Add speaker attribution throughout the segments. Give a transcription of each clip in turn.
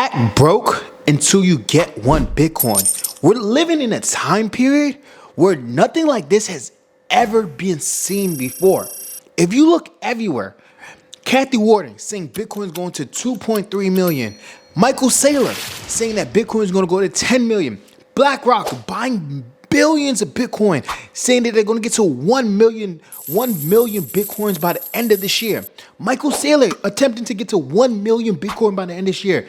Speaker 1: Act broke until you get one Bitcoin. We're living in a time period where nothing like this has ever been seen before. If you look everywhere, Kathy Warden saying Bitcoin is going to 2.3 million. Michael Saylor saying that Bitcoin is going to go to 10 million. BlackRock buying billions of Bitcoin, saying that they're going to get to 1 million Bitcoins by the end of this year. Michael Saylor attempting to get to 1 million Bitcoin by the end of this year.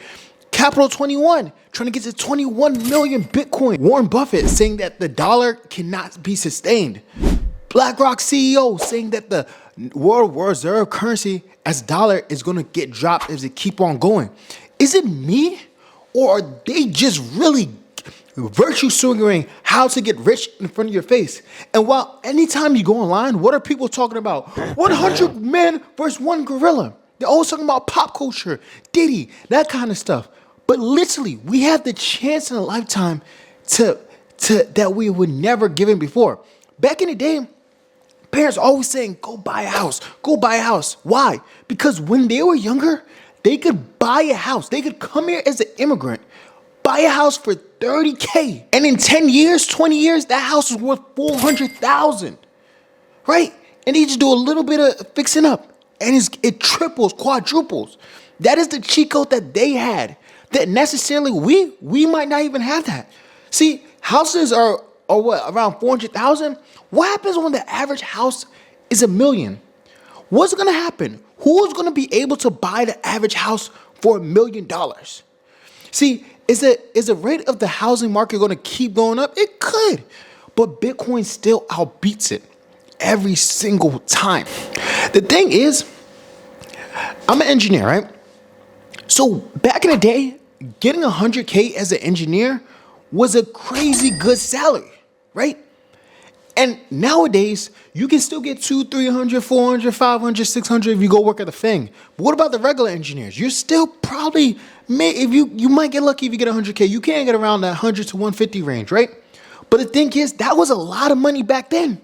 Speaker 1: Capital 21 trying to get to 21 million Bitcoin. Warren Buffett saying that the dollar cannot be sustained. BlackRock CEO saying that the world reserve currency as dollar is going to get dropped as it keep on going. Is it me, or are they just really virtue signaling how to get rich in front of your face? And while anytime you go online, what are people talking about? 100 men versus one gorilla. They're always talking about pop culture, Diddy, that kind of stuff. But literally, we have the chance in a lifetime to that we would never given before. Back in the day, parents always saying, go buy a house, go buy a house. Why? Because when they were younger, they could buy a house. They could come here as an immigrant, buy a house for $30K. And in 10 years, 20 years, that house is worth $400,000, right? And they just do a little bit of fixing up and it triples, quadruples. That is the cheat code that they had that necessarily we might not even have that. See, houses are what, around 400,000? What happens when the average house is $1 million? What's going to happen? Who's going to be able to buy the average house for $1 million? See, is the rate of the housing market going to keep going up? It could, but Bitcoin still outbeats it every single time. The thing is, I'm an engineer, right? So back in the day, getting 100K as an engineer was a crazy good salary, right? And nowadays, you can still get 200, 300, 400, 500, 600 if you go work at the thing. But what about the regular engineers? You're still probably, if you might get lucky if you get 100K. You can't get around that 100 to 150 range, right? But the thing is, that was a lot of money back then.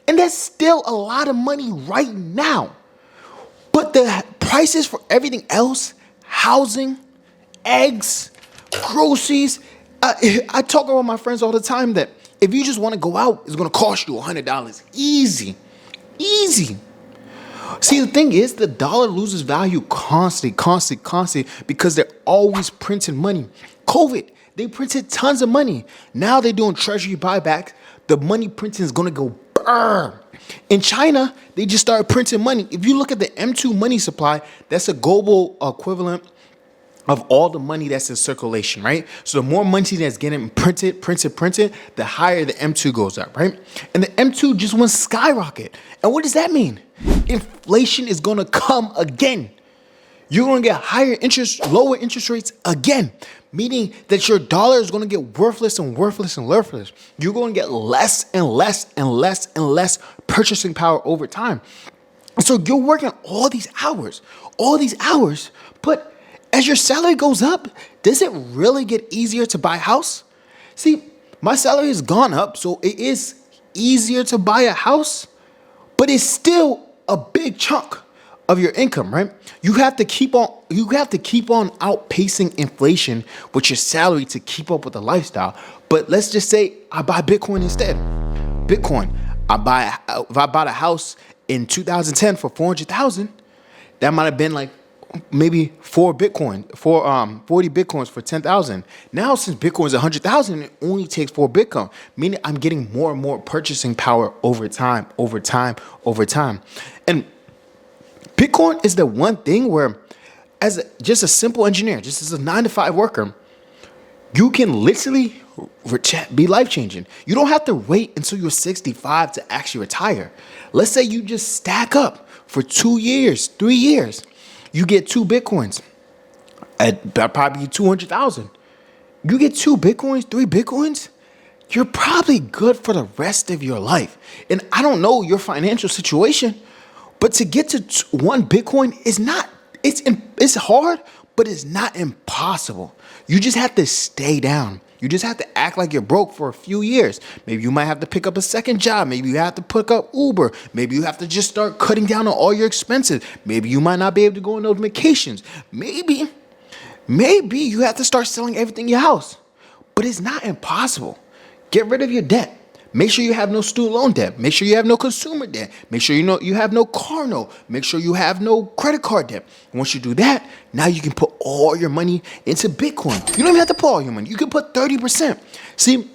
Speaker 1: And that's still a lot of money right now. But the prices for everything else, housing, eggs, groceries, I talk about my friends all the time that if you just want to go out, it's going to cost you $100. Easy. See, the thing is, the dollar loses value constantly because they're always printing money. COVID, they printed tons of money. Now they're doing treasury buybacks. The money printing is going to go burr. In China, they just started printing money. If you look at the M2 money supply, that's a global equivalent of all the money that's in circulation, right? So the more money that's getting printed, the higher the M2 goes up, right? And the M2 just went skyrocket. And what does that mean? Inflation is gonna come again. You're gonna get lower interest rates again, meaning that your dollar is gonna get worthless. You're gonna get less and less purchasing power over time. So you're working all these hours, but as your salary goes up, does it really get easier to buy a house? See, my salary has gone up, so it is easier to buy a house, but it's still a big chunk of your income, right? You have to keep on outpacing inflation with your salary to keep up with the lifestyle. But let's just say I buy Bitcoin instead. Bitcoin, if I bought a house in 2010 for 400,000, that might have been like maybe 40 Bitcoins for 10,000. Now, since Bitcoin is 100,000, it only takes 4 Bitcoin, meaning I'm getting more and more purchasing power over time. And Bitcoin is the one thing where, as just a simple engineer, just as a 9-to-5 worker, you can literally be life-changing. You don't have to wait until you're 65 to actually retire. Let's say you just stack up for 2 years, 3 years. You get 2 Bitcoins at probably 200,000. You get 2 Bitcoins, 3 Bitcoins, you're probably good for the rest of your life. And I don't know your financial situation, but to get to 1 Bitcoin is not, it's hard, but it's not impossible. You just have to stay down. You just have to act like you're broke for a few years. Maybe you might have to pick up a second job. Maybe you have to pick up Uber. Maybe you have to just start cutting down on all your expenses. Maybe you might not be able to go on those vacations. Maybe Maybe you have to start selling everything in your house, but it's not impossible. Get rid of your debt. Make sure you have no student loan debt. Make sure you have no consumer debt. Make sure you have no car note. Make sure you have no credit card debt. Once you do that, now you can put all your money into Bitcoin. You don't even have to put all your money. You can put 30%. See,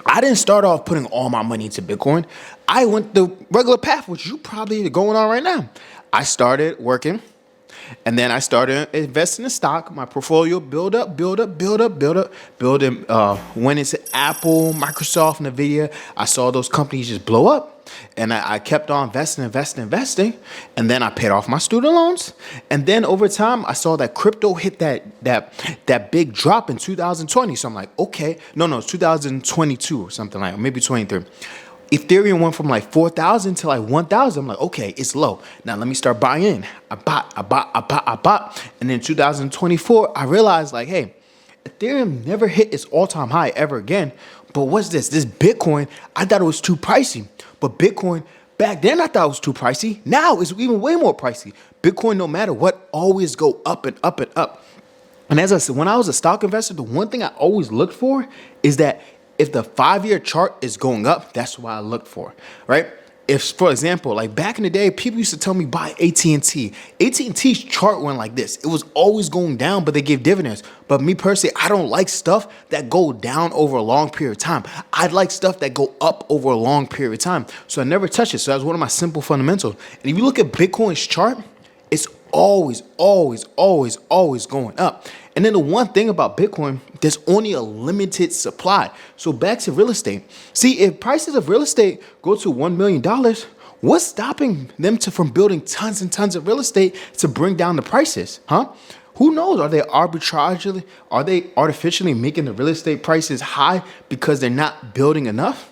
Speaker 1: I didn't start off putting all my money into Bitcoin. I went the regular path, which you probably are going on right now. I started working. And then I started investing in stock. My portfolio build up. Went into Apple, Microsoft, Nvidia. I saw those companies just blow up. And I kept on investing. And then I paid off my student loans. And then over time, I saw that crypto hit that big drop in 2020. So I'm like, okay. No, it's 2022 or something like that. Maybe 23. Ethereum went from like 4,000 to like 1,000. I'm like, okay, it's low. Now let me start buying in. I bought. And then 2024, I realized like, hey, Ethereum never hit its all-time high ever again. But what's this? This Bitcoin, I thought it was too pricey. But Bitcoin, back then I thought it was too pricey. Now it's even way more pricey. Bitcoin, no matter what, always go up and up and up. And as I said, when I was a stock investor, the one thing I always looked for is that if the 5-year chart is going up, that's what I look for, right? If, for example, like back in the day, people used to tell me buy AT&T. AT&T's chart went like this. It was always going down, but they give dividends. But me personally, I don't like stuff that go down over a long period of time. I'd like stuff that go up over a long period of time. So I never touch it. So that's one of my simple fundamentals. And if you look at Bitcoin's chart, it's always going up. And then the one thing about Bitcoin, there's only a limited supply. So back to real estate. See, if prices of real estate go to $1 million, what's stopping them from building tons and tons of real estate to bring down the prices? Who knows? Are they artificially making the real estate prices high because they're not building enough?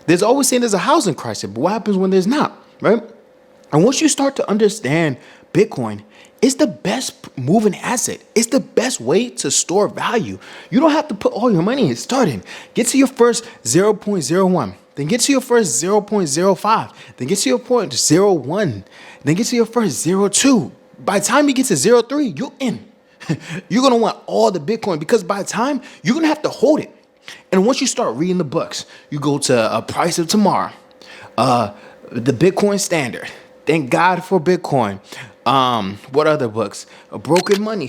Speaker 1: There's always saying there's a housing crisis, but what happens when there's not, right? And once you start to understand Bitcoin, it's the best moving asset. It's the best way to store value. You don't have to put all your money in starting. Get to your first 0.01. Then get to your first 0.05. Then get to your point 0.1. Then get to your first 0.2. By the time you get to 0.3, you're in. You're going to want all the Bitcoin because by the time you're going to have to hold it. And once you start reading the books, you go to Price of Tomorrow, the Bitcoin Standard. Thank God for Bitcoin. What other books? Broken Money.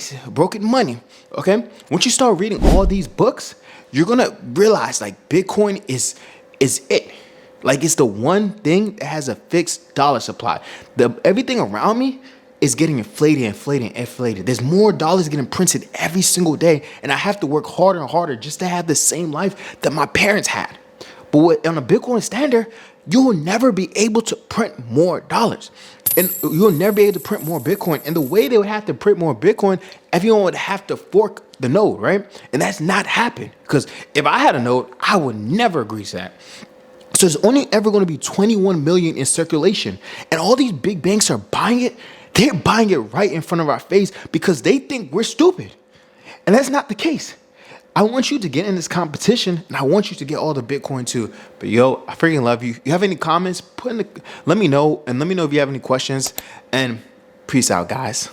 Speaker 1: Okay. Once you start reading all these books, you're gonna realize like Bitcoin is it. Like it's the one thing that has a fixed dollar supply. Everything around me is getting inflated. There's more dollars getting printed every single day, and I have to work harder and harder just to have the same life that my parents had. But on a Bitcoin Standard, you will never be able to print more dollars. And you'll never be able to print more Bitcoin. And the way they would have to print more Bitcoin, everyone would have to fork the node, right? And that's not happened. Because if I had a node, I would never agree to that. So there's only ever going to be 21 million in circulation. And all these big banks are buying it. They're buying it right in front of our face because they think we're stupid. And that's not the case. I want you to get in this competition, and I want you to get all the Bitcoin too. But yo, I freaking love you. You have any comments? Let me know, and let me know if you have any questions. And peace out, guys.